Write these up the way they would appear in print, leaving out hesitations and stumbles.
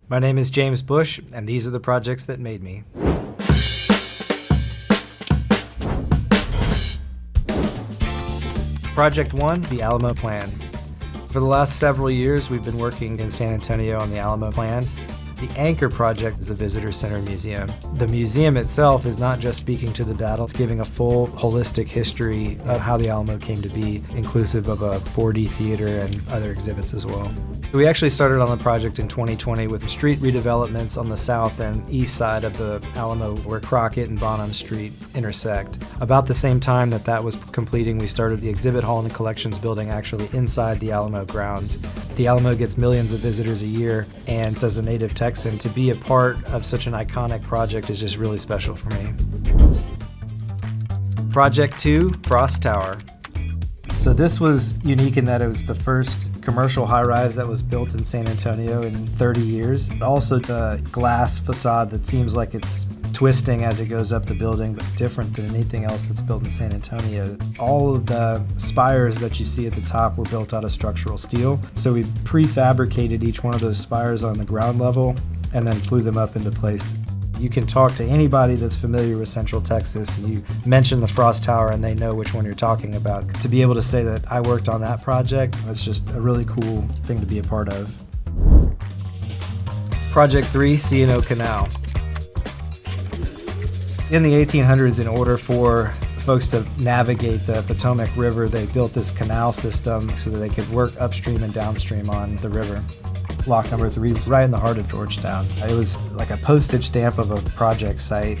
My name is James Bush, and these are the projects that made me. Project 1, the Alamo Plan. For the last several years, we've been working in San Antonio on the Alamo Plan. The anchor project is the Visitor Center Museum. The museum itself is not just speaking to the battle, it's giving a full, holistic history of how the Alamo came to be, inclusive of a 4D theater and other exhibits as well. We actually started on the project in 2020 with street redevelopments on the south and east side of the Alamo where Crockett and Bonham Street intersect. About the same time that was completing, we started the exhibit hall and collections building actually inside the Alamo grounds. The Alamo gets millions of visitors a year, and as a native Texan, to be a part of such an iconic project is just really special for me. Project 2, Frost Tower. So this was unique in that it was the first commercial high-rise that was built in San Antonio in 30 years. Also the glass facade that seems like it's twisting as it goes up the building. It's different than anything else that's built in San Antonio. All of the spires that you see at the top were built out of structural steel. So we prefabricated each one of those spires on the ground level and then flew them up into place. You can talk to anybody that's familiar with Central Texas and you mention the Frost Tower and they know which one you're talking about. To be able to say that I worked on that project, that's just a really cool thing to be a part of. Project 3, C&O Canal. In the 1800s, in order for folks to navigate the Potomac River, they built this canal system so that they could work upstream and downstream on the river. Lock number 3 is right in the heart of Georgetown. It was like a postage stamp of a project site.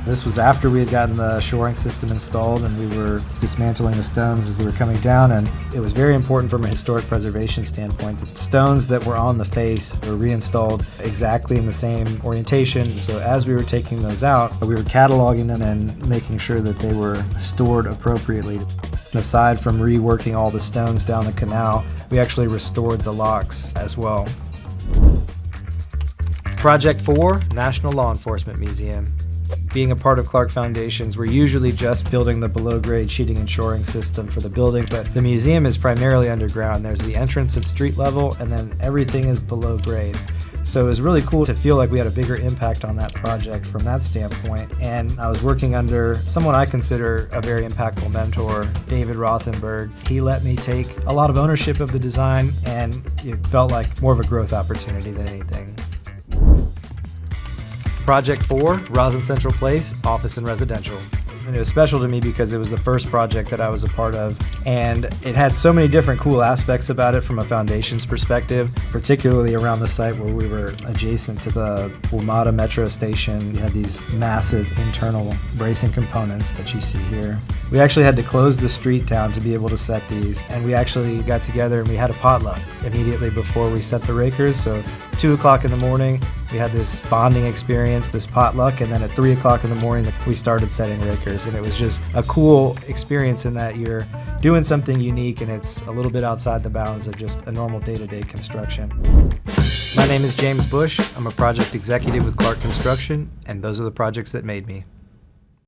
This was after we had gotten the shoring system installed and we were dismantling the stones as they were coming down, and it was very important from a historic preservation standpoint that the stones that were on the face were reinstalled exactly in the same orientation. So as we were taking those out, we were cataloging them and making sure that they were stored appropriately. Aside from reworking all the stones down the canal, we actually restored the locks as well. Project 4, National Law Enforcement Museum. Being a part of Clark Foundations, we're usually just building the below-grade sheeting and shoring system for the building, but the museum is primarily underground. There's the entrance at street level, and then everything is below grade. So it was really cool to feel like we had a bigger impact on that project from that standpoint. And I was working under someone I consider a very impactful mentor, David Rothenberg. He let me take a lot of ownership of the design, and it felt like more of a growth opportunity than anything. Project 4, Rosin Central Place, Office and Residential. And it was special to me because it was the first project that I was a part of, and it had so many different cool aspects about it from a foundations perspective, particularly around the site where we were adjacent to the WMATA metro station. We had these massive internal bracing components that you see here. We actually had to close the street down to be able to set these, and we actually got together and we had a potluck immediately before we set the rakers. So 2 o'clock in the morning, we had this bonding experience, this potluck, and then at 3 o'clock in the morning, we started setting rakers. And it was just a cool experience in that you're doing something unique and it's a little bit outside the bounds of just a normal day-to-day construction. My name is James Bush. I'm a project executive with Clark Construction, and those are the projects that made me.